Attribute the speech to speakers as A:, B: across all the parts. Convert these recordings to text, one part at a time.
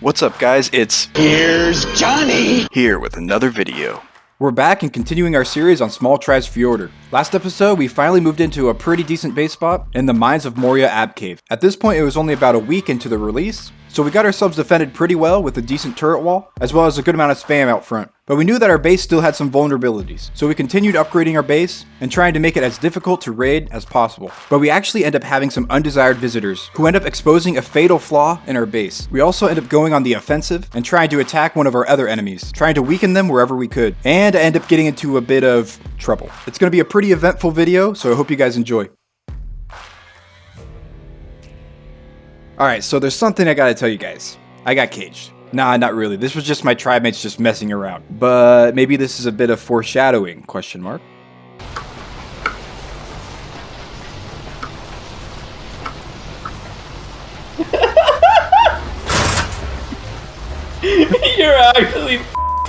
A: What's up guys,
B: Here's Johnny!
A: here with another video.
C: We're back and continuing our series on Small Tribes Fjordur. Last episode, we finally moved into a pretty decent base spot in the Mines of Moria Ab Cave. At this point, it was only about a week into the release, so we got ourselves defended pretty well with a decent turret wall, as well as a good amount of spam out front. But we knew that our base still had some vulnerabilities, so we continued upgrading our base and trying to make it as difficult to raid as possible. But we actually end up having some undesired visitors who end up exposing a fatal flaw in our base. We also end up going on the offensive and trying to attack one of our other enemies, trying to weaken them wherever we could, and end up getting into a bit of trouble. It's going to be a pretty eventful video, so I hope you guys enjoy. Alright, so there's something I gotta tell you guys. I got caged. Nah, not really. This was just my tribe mates just messing around. But maybe this is a bit of foreshadowing, question mark.
D: You're actually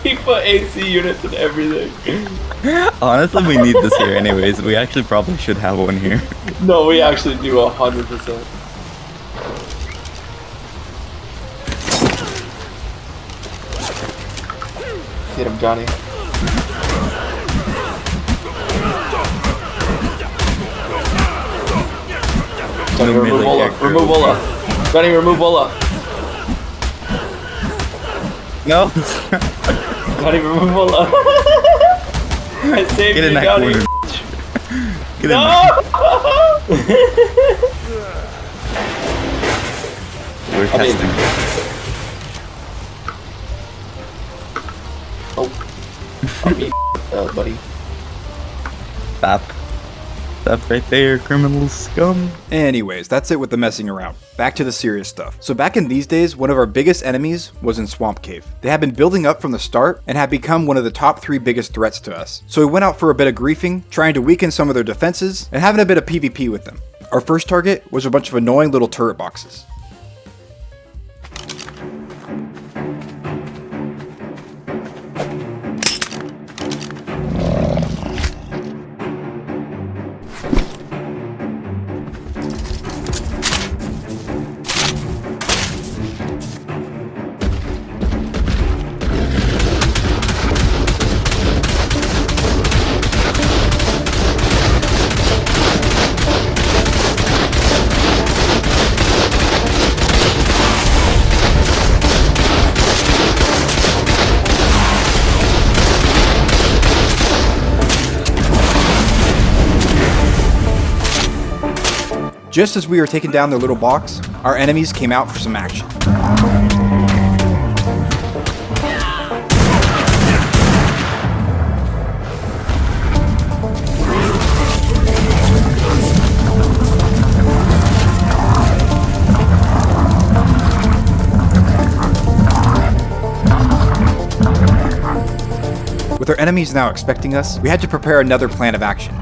D: he put AC units and everything.
E: Honestly, we need this here anyways. We actually probably should have one here.
D: No, we actually do 100%. Hit him, Johnny. Johnny, remove Ola. Remove Ola. Johnny, remove Ola.
E: No.
D: Johnny, remove Ola. I saved
E: Get in
D: you,
E: that
D: Johnny.
E: corner. Get in
D: No!
E: We're testing.
D: Oh. I'll be buddy.
E: Stop. Stop right there, criminal scum.
C: Anyways, that's it with the messing around. Back to the serious stuff. So back in these days, one of our biggest enemies was in Swamp Cave. They had been building up from the start and had become one of the top 3 biggest threats to us. So we went out for a bit of griefing, trying to weaken some of their defenses, and having a bit of PvP with them. Our first target was a bunch of annoying little turret boxes. Just as we were taking down their little box, our enemies came out for some action. With our enemies now expecting us, we had to prepare another plan of action.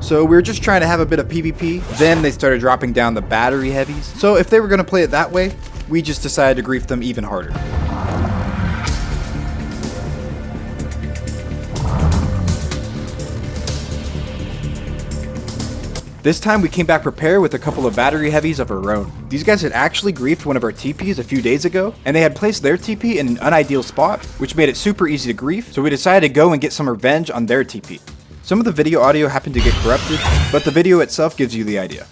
C: So we were just trying to have a bit of PvP, then they started dropping down the battery heavies. So if they were going to play it that way, we just decided to grief them even harder. This time we came back prepared with a couple of battery heavies of our own. These guys had actually griefed one of our TPs a few days ago, and they had placed their TP in an unideal spot, which made it super easy to grief, so we decided to go and get some revenge on their TP. Some of the video audio happened to get corrupted, but the video itself gives you the idea.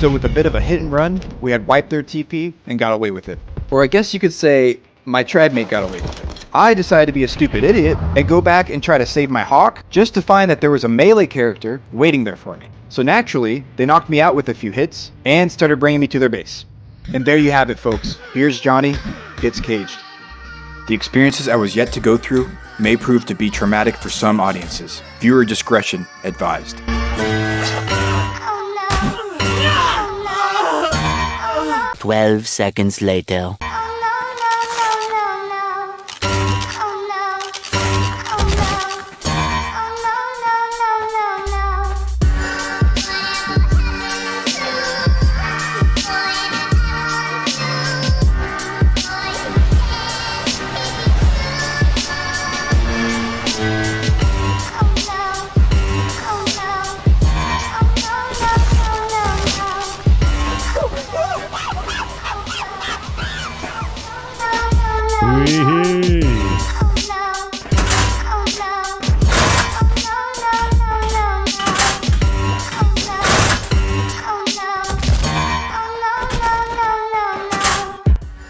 C: So with a bit of a hit and run, we had wiped their TP and got away with it. Or I guess you could say, my tribe mate got away with it. I decided to be a stupid idiot and go back and try to save my hawk, just to find that there was a melee character waiting there for me. So naturally, they knocked me out with a few hits and started bringing me to their base. And there you have it, folks. Here's Johnny, gets caged. The experiences I was yet to go through may prove to be traumatic for some audiences. Viewer discretion advised.
F: 12 seconds later.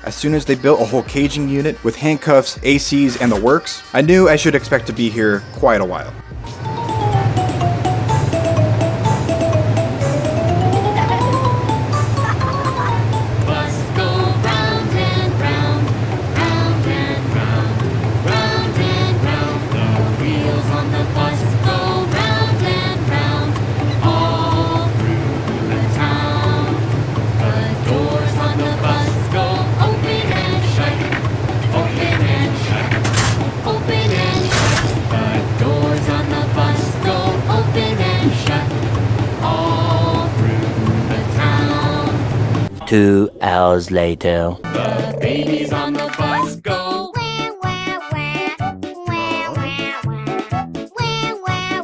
C: As soon as they built a whole caging unit with handcuffs, ACs, and the works, I knew I should expect to be here quite a while.
G: The doors on the bus go open and shut all through the town.
F: 2 hours later.
G: The babies on the bus go wah, wah, wah, wah, wah,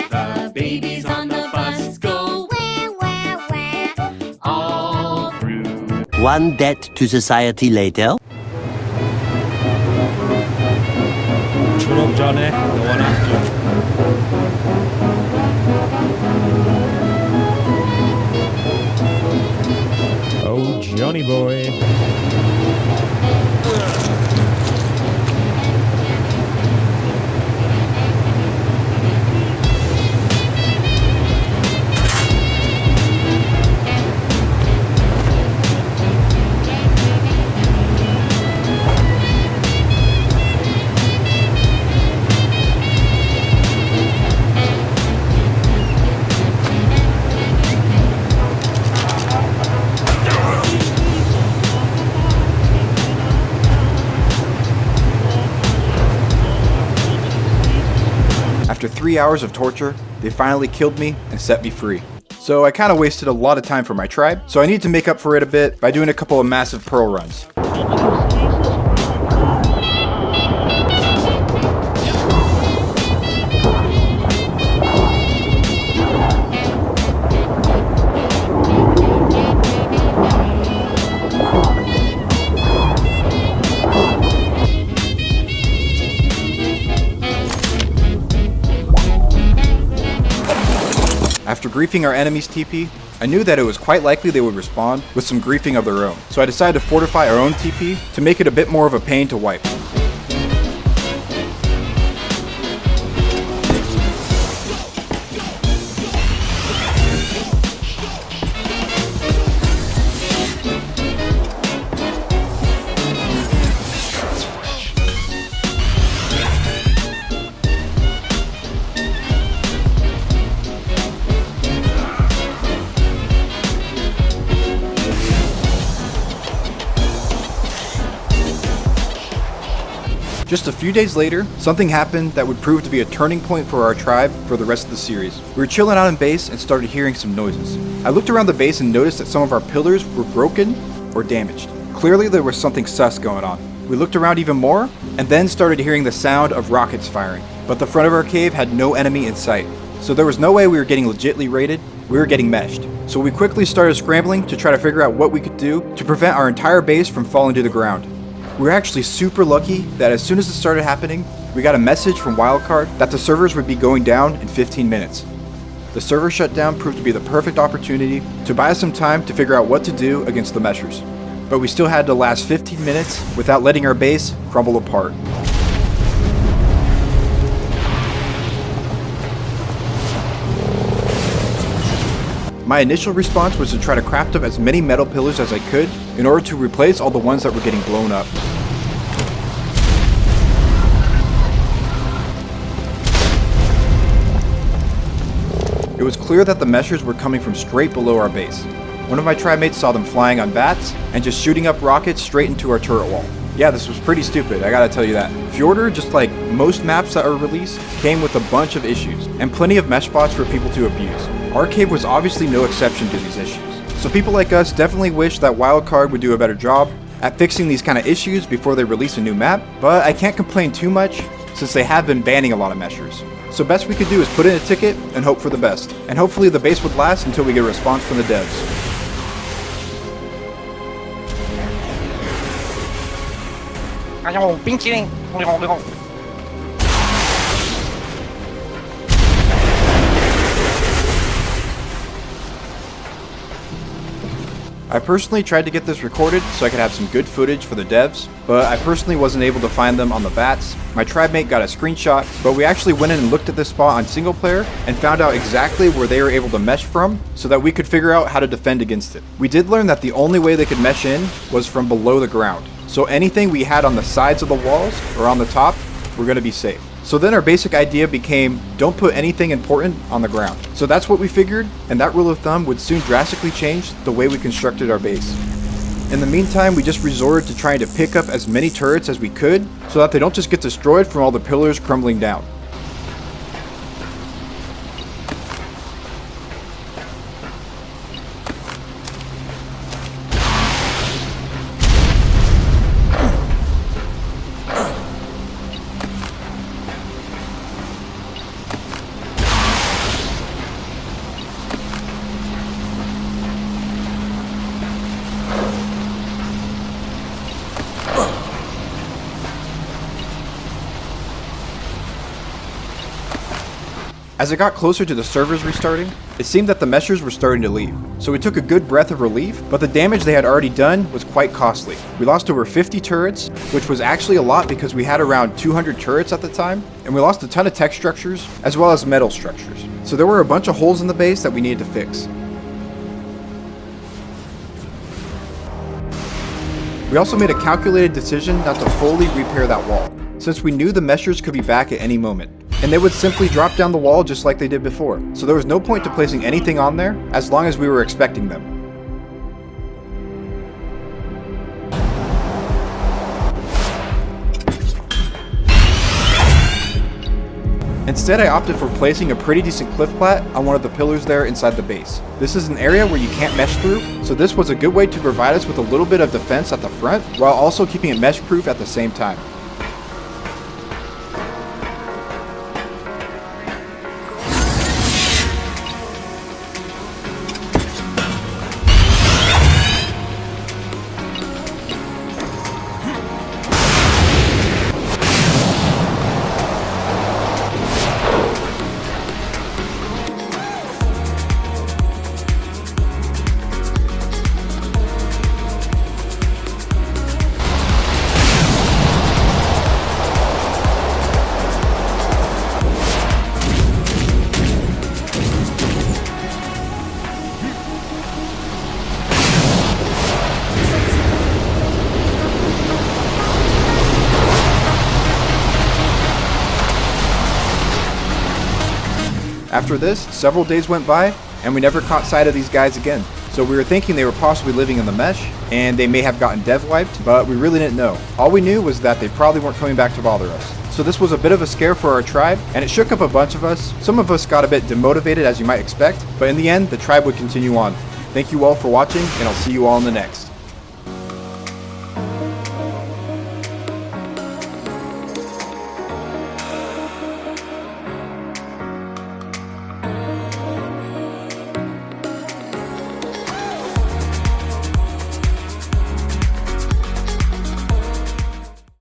G: wah. The babies on the bus go wah, wah, wah, all through.
F: One debt to society later.
D: Shut up, Johnny. No one asked you. Oh, Johnny boy.
C: After 3 hours of torture, they finally killed me and set me free. So I kind of wasted a lot of time for my tribe, so I need to make up for it a bit by doing a couple of massive pearl runs. After griefing our enemy's TP, I knew that it was quite likely they would respond with some griefing of their own, so I decided to fortify our own TP to make it a bit more of a pain to wipe. Just a few days later, something happened that would prove to be a turning point for our tribe for the rest of the series. We were chilling out in base and started hearing some noises. I looked around the base and noticed that some of our pillars were broken or damaged. Clearly there was something sus going on. We looked around even more and then started hearing the sound of rockets firing. But the front of our cave had no enemy in sight. So there was no way we were getting legitly raided, we were getting meshed. So we quickly started scrambling to try to figure out what we could do to prevent our entire base from falling to the ground. We were actually super lucky that as soon as it started happening, we got a message from Wildcard that the servers would be going down in 15 minutes. The server shutdown proved to be the perfect opportunity to buy us some time to figure out what to do against the meshers. But we still had to last 15 minutes without letting our base crumble apart. My initial response was to try to craft up as many metal pillars as I could in order to replace all the ones that were getting blown up. It was clear that the meshers were coming from straight below our base. One of my tribe mates saw them flying on bats and just shooting up rockets straight into our turret wall. Yeah, this was pretty stupid, I gotta tell you that. Fjordur, just like most maps that are released, came with a bunch of issues, and plenty of mesh spots for people to abuse. Ark was obviously no exception to these issues. So people like us definitely wish that Wildcard would do a better job at fixing these kind of issues before they release a new map, but I can't complain too much since they have been banning a lot of meshers. So best we could do is put in a ticket and hope for the best. And hopefully the base would last until we get a response from the devs. I personally tried to get this recorded so I could have some good footage for the devs, but I personally wasn't able to find them on the bats. My tribe mate got a screenshot, but we actually went in and looked at this spot on single player and found out exactly where they were able to mesh from so that we could figure out how to defend against it. We did learn that the only way they could mesh in was from below the ground, so anything we had on the sides of the walls or on the top were going to be safe. So then our basic idea became, don't put anything important on the ground. So that's what we figured, and that rule of thumb would soon drastically change the way we constructed our base. In the meantime, we just resorted to trying to pick up as many turrets as we could so that they don't just get destroyed from all the pillars crumbling down. As it got closer to the servers restarting, it seemed that the meshers were starting to leave. So we took a good breath of relief, but the damage they had already done was quite costly. We lost over 50 turrets, which was actually a lot because we had around 200 turrets at the time, and we lost a ton of tech structures, as well as metal structures. So there were a bunch of holes in the base that we needed to fix. We also made a calculated decision not to fully repair that wall, since we knew the meshers could be back at any moment. And they would simply drop down the wall just like they did before. So there was no point to placing anything on there as long as we were expecting them. Instead, I opted for placing a pretty decent cliff plat on one of the pillars there inside the base. This is an area where you can't mesh through, so this was a good way to provide us with a little bit of defense at the front while also keeping it mesh proof at the same time. After this, several days went by, and we never caught sight of these guys again. So we were thinking they were possibly living in the mesh, and they may have gotten dev wiped, but we really didn't know. All we knew was that they probably weren't coming back to bother us. So this was a bit of a scare for our tribe, and it shook up a bunch of us. Some of us got a bit demotivated, as you might expect, but in the end, the tribe would continue on. Thank you all for watching, and I'll see you all in the next.